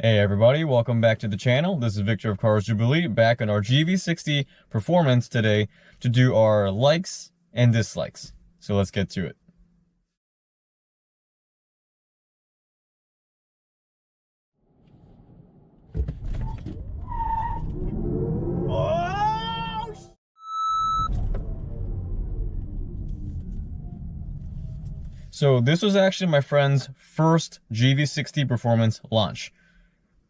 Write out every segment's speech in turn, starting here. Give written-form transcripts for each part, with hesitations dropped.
Hey everybody, welcome back to the channel. This is Victor of Cars Jubilee, back on our GV60 Performance today to do our likes and dislikes. So let's get to it. So this was actually my friend's first GV60 Performance launch.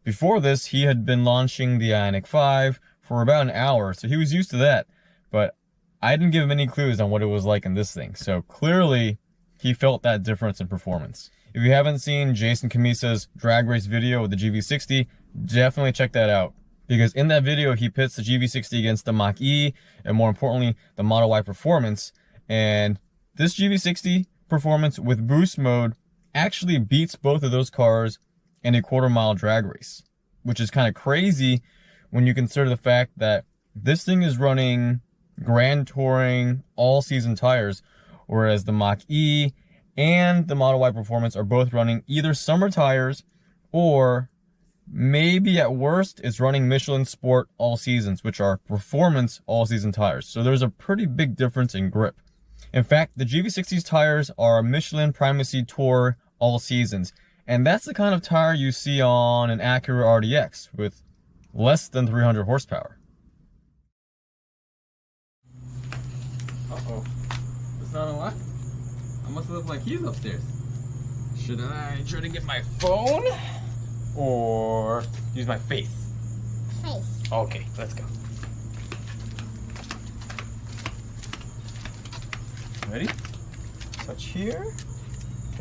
Before this, he had been launching the Ioniq 5 for about an hour, so he was used to that, but I didn't give him any clues on what it was like in this thing, so clearly he felt that difference in performance. If you haven't seen Jason Camisa's drag race video with the GV60, definitely check that out, because in that video he pits the GV60 against the Mach-E, and more importantly, the Model Y Performance, and this GV60 Performance with boost mode actually beats both of those cars in a quarter-mile drag race, which is kind of crazy when you consider the fact that this thing is running Grand Touring all-season tires, whereas the Mach-E and the Model Y Performance are both running either summer tires or maybe at worst it's running Michelin Sport all seasons, which are performance all-season tires. So there's a pretty big difference in grip. In fact, the GV60's tires are Michelin Primacy Tour all seasons. And that's the kind of tire you see on an Acura RDX with less than 300 horsepower. Uh-oh. It's not unlocked? I must look like he's upstairs. Should I try to get my phone? Or use my face? Face. Okay, let's go. Ready? Touch here.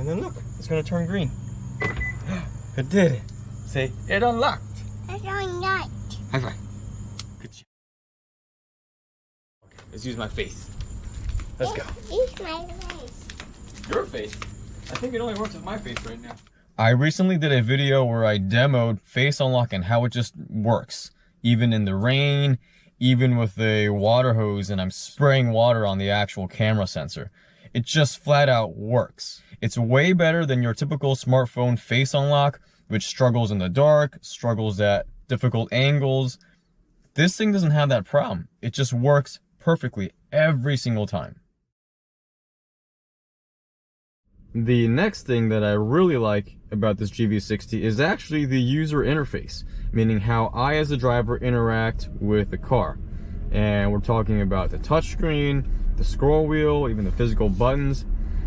And then look, it's gonna turn green. It did. Say, it unlocked. It's unlocked. High five. Good job. Okay, let's use my face. Let's go. Use my face. Your face? I think it only works with my face right now. I recently did a video where I demoed face unlock and how it just works. Even in the rain, even with a water hose and I'm spraying water on the actual camera sensor. It just flat out works. It's way better than your typical smartphone face unlock, which struggles in the dark, struggles at difficult angles. This thing doesn't have that problem. It just works perfectly every single time. The next thing that I really like about this GV60 is actually the user interface, meaning how I as a driver interact with the car. And we're talking about the touchscreen, the scroll wheel, even the physical buttons.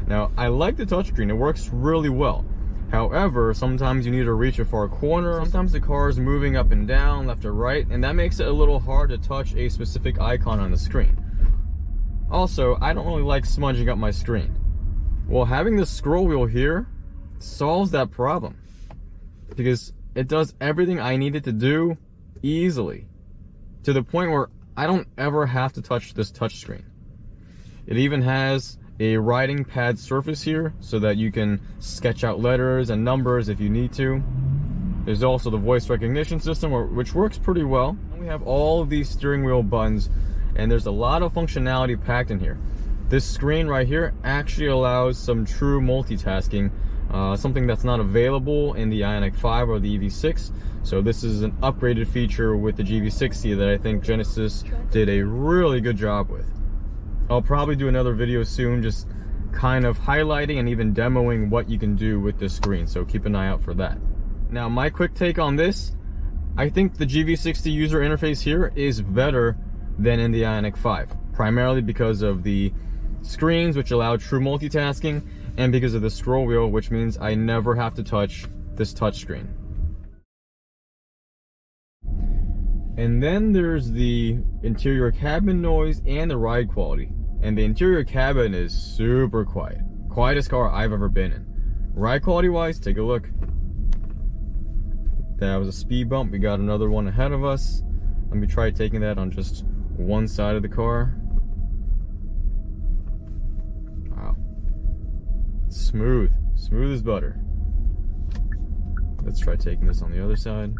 Now, I like the touchscreen, it works really well. However, sometimes you need to reach a far corner, sometimes the car is moving up and down, left or right, and that makes it a little hard to touch a specific icon on the screen. Also, I don't really like smudging up my screen. Well, having this scroll wheel here solves that problem, because it does everything I need it to do easily, to the point where I don't ever have to touch this touchscreen. It even has a writing pad surface here so that you can sketch out letters and numbers if you need to. There's also the voice recognition system, which works pretty well. And we have all of these steering wheel buttons, and there's a lot of functionality packed in here. This screen right here actually allows some true multitasking, something that's not available in the Ioniq 5 or the EV6. So this is an upgraded feature with the GV60 that I think Genesis did a really good job with. I'll probably do another video soon just kind of highlighting and even demoing what you can do with this screen, so keep an eye out for that. Now, my quick take on this, I think the GV60 user interface here is better than in the Ioniq 5, primarily because of the screens, which allow true multitasking, and because of the scroll wheel, which means I never have to touch this touchscreen. And then there's the interior cabin noise and the ride quality. And the interior cabin is super quiet. Quietest car I've ever been in. Ride quality wise, take a look. That was a speed bump. We got another one ahead of us. Let me try taking that on just one side of the car. Wow. Smooth. Smooth as butter. Let's try taking this on the other side.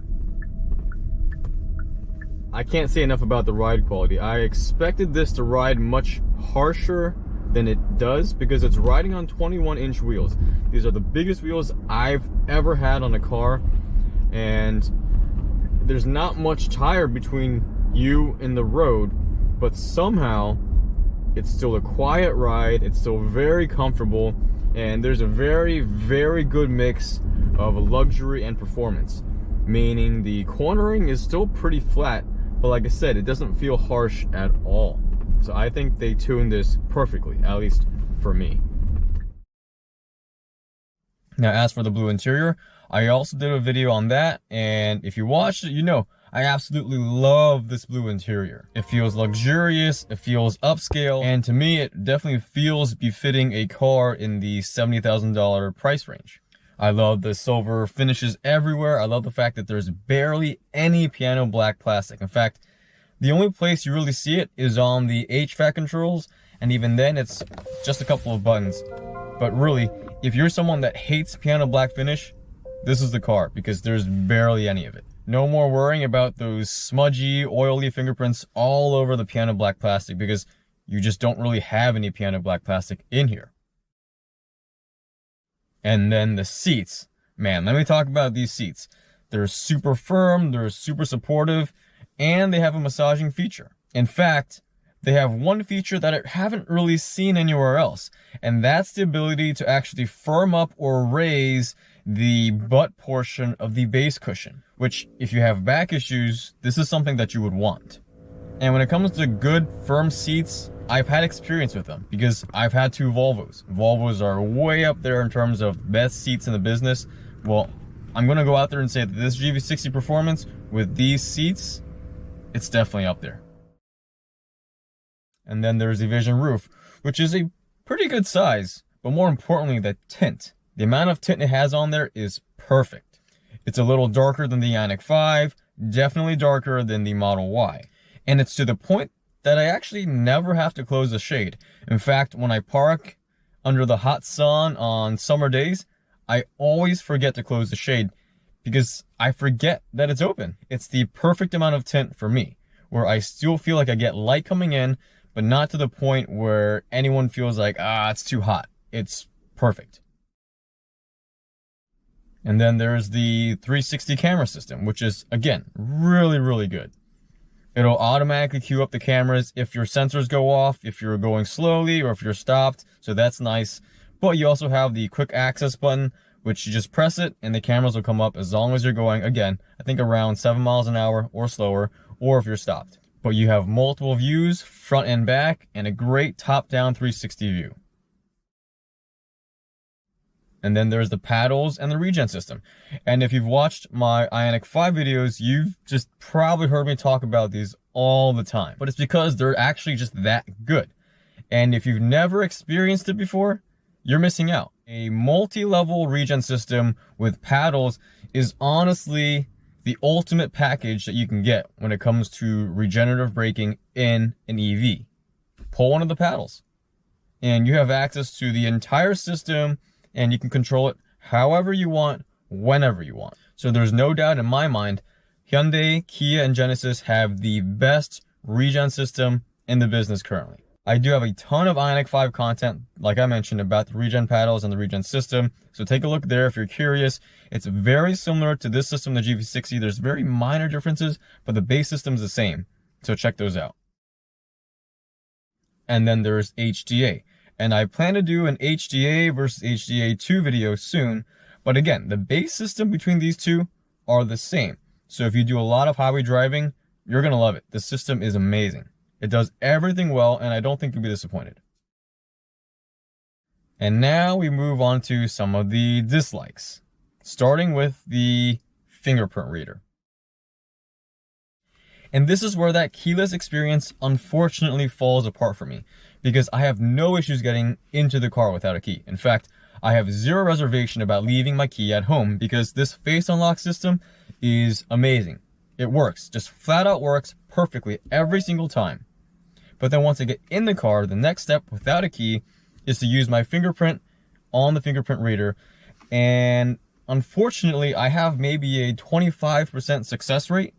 I can't say enough about the ride quality. I expected this to ride much harsher than it does because it's riding on 21-inch wheels. These are the biggest wheels I've ever had on a car, and and there's not much tire between you and the road, but somehow it's still a quiet ride, it's still very comfortable, and there's a very, very good mix of luxury and performance. Meaning the cornering is still pretty flat, but like I said, it doesn't feel harsh at all. So I think they tuned this perfectly, at least for me. Now, as for the blue interior, I also did a video on that, and if you watched it, you know I absolutely love this blue interior. It feels luxurious, it feels upscale, and to me, it definitely feels befitting a car in the $70,000 price range. I love the silver finishes everywhere. I love the fact that there's barely any piano black plastic. In fact, the only place you really see it is on the HVAC controls, and even then it's just a couple of buttons. But really, if you're someone that hates piano black finish, this is the car, because there's barely any of it. No more worrying about those smudgy, oily fingerprints all over the piano black plastic, because you just don't really have any piano black plastic in here. And then the seats. Man, let me talk about these seats. They're super firm, they're super supportive, and they have a massaging feature. In fact, they have one feature that I haven't really seen anywhere else, and that's the ability to actually firm up or raise the butt portion of the base cushion, which, if you have back issues, this is something that you would want. And when it comes to good, firm seats, I've had experience with them because I've had two Volvos. Volvos are way up there in terms of best seats in the business. Well, I'm going to go out there and say that this GV60 Performance with these seats, it's definitely up there. And then there's the Vision roof, which is a pretty good size, but more importantly, the tint. The amount of tint it has on there is perfect. It's a little darker than the Ioniq 5, definitely darker than the Model Y. And it's to the point that I actually never have to close the shade. In fact, when I park under the hot sun on summer days, I always forget to close the shade because I forget that it's open. It's the perfect amount of tint for me, where I still feel like I get light coming in, but not to the point where anyone feels like, it's too hot. It's perfect. And then there's the 360 camera system, which is, again, really, really good. It'll automatically queue up the cameras if your sensors go off, if you're going slowly, or if you're stopped, so that's nice. But you also have the quick access button, which you just press it, and the cameras will come up as long as you're going, again, I think around 7 miles an hour or slower, or if you're stopped. But you have multiple views, front and back, and a great top-down 360 view. And then there's the paddles and the Regen system. And if you've watched my Ioniq 5 videos, you've just probably heard me talk about these all the time. But it's because they're actually just that good. And if you've never experienced it before, you're missing out. A multi-level Regen system with paddles is honestly the ultimate package that you can get when it comes to regenerative braking in an EV. Pull one of the paddles, and you have access to the entire system, and you can control it however you want, whenever you want. So there's no doubt in my mind, Hyundai, Kia, and Genesis have the best Regen system in the business currently. I do have a ton of Ioniq 5 content, like I mentioned, about the Regen paddles and the Regen system. So take a look there if you're curious. It's very similar to this system, the GV60. There's very minor differences, but the base system is the same. So check those out. And then there's HDA. And I plan to do an HDA versus HDA 2 video soon. But again, the base system between these two are the same. So if you do a lot of highway driving, you're going to love it. The system is amazing. It does everything well, and I don't think you'll be disappointed. And now we move on to some of the dislikes, starting with the fingerprint reader. And this is where that keyless experience unfortunately falls apart for me, because I have no issues getting into the car without a key. In fact, I have zero reservation about leaving my key at home because this face unlock system is amazing. It works, just flat out works perfectly every single time. But then once I get in the car, the next step without a key is to use my fingerprint on the fingerprint reader. And unfortunately, I have maybe a 25% success rate.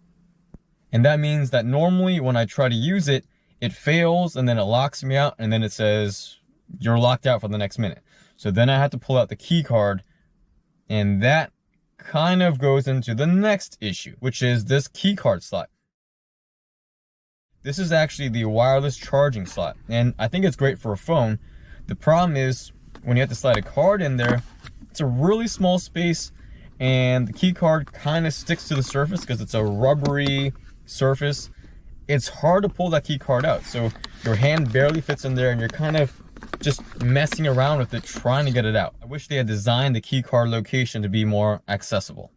And that means that normally when I try to use it, it fails and then it locks me out and then it says, you're locked out for the next minute. So then I have to pull out the key card, and that kind of goes into the next issue, which is this key card slot. This is actually the wireless charging slot, and I think it's great for a phone. The problem is when you have to slide a card in there, it's a really small space, and the key card kind of sticks to the surface because it's a rubbery surface. It's hard to pull that key card out, so your hand barely fits in there and you're kind of just messing around with it trying to get it out. I wish they had designed the key card location to be more accessible.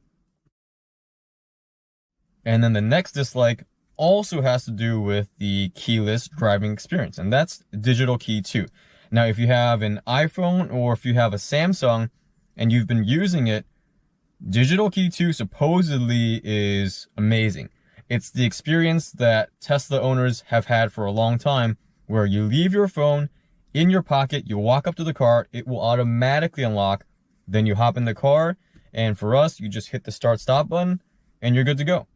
And then the next dislike also has to do with the keyless driving experience, and that's digital key 2. Now, if you have an iPhone or if you have a Samsung and you've been using it, digital key 2 supposedly is amazing. It's the experience that Tesla owners have had for a long time, where you leave your phone in your pocket, you walk up to the car, it will automatically unlock, then you hop in the car, and for us, you just hit the start-stop button, and you're good to go.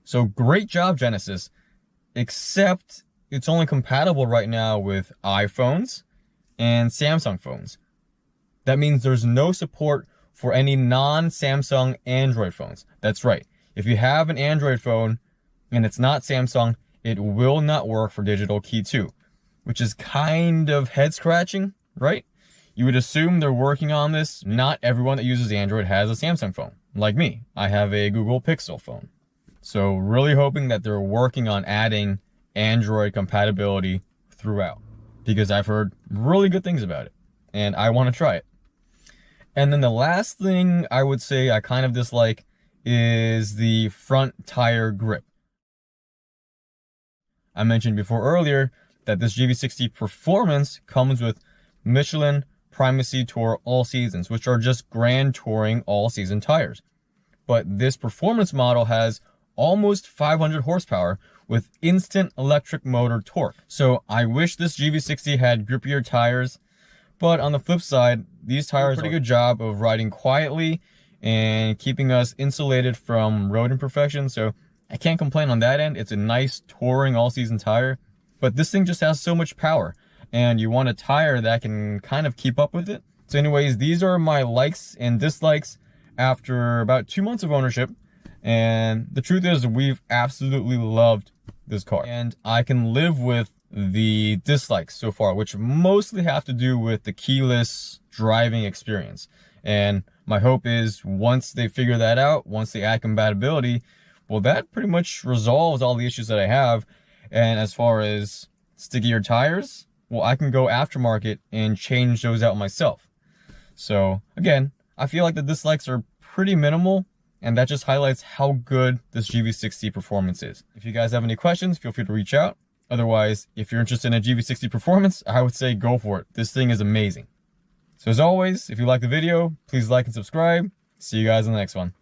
So great job, Genesis, except it's only compatible right now with iPhones and Samsung phones. That means there's no support for any non-Samsung Android phones. That's right. If you have an Android phone and it's not Samsung, it will not work for digital key 2, which is kind of head-scratching, right? You would assume they're working on this. Not everyone that uses Android has a Samsung phone. Like me, I have a Google Pixel phone. So really hoping that they're working on adding Android compatibility throughout, because I've heard really good things about it and I want to try it. And then the last thing I would say I kind of dislike is the front tire grip. I mentioned before earlier that this GV60 Performance comes with Michelin Primacy Tour All Seasons, which are just Grand Touring All Season tires. But this Performance model has almost 500 horsepower with instant electric motor torque. So I wish this GV60 had grippier tires, but on the flip side, these tires do a pretty good job of riding quietly and keeping us insulated from road imperfections. So I can't complain on that end. It's a nice touring all-season tire, but this thing just has so much power, and you want a tire that can kind of keep up with it. So anyways, these are my likes and dislikes after about 2 months of ownership. And the truth is, we've absolutely loved this car. And I can live with the dislikes so far, which mostly have to do with the keyless driving experience. And my hope is once they figure that out, once they add compatibility, well, that pretty much resolves all the issues that I have. And as far as stickier tires, well, I can go aftermarket and change those out myself. So again, I feel like the dislikes are pretty minimal, and that just highlights how good this GV60 Performance is. If you guys have any questions, feel free to reach out. Otherwise, if you're interested in a GV60 Performance, I would say go for it. This thing is amazing. So as always, if you like the video, please like and subscribe. See you guys in the next one.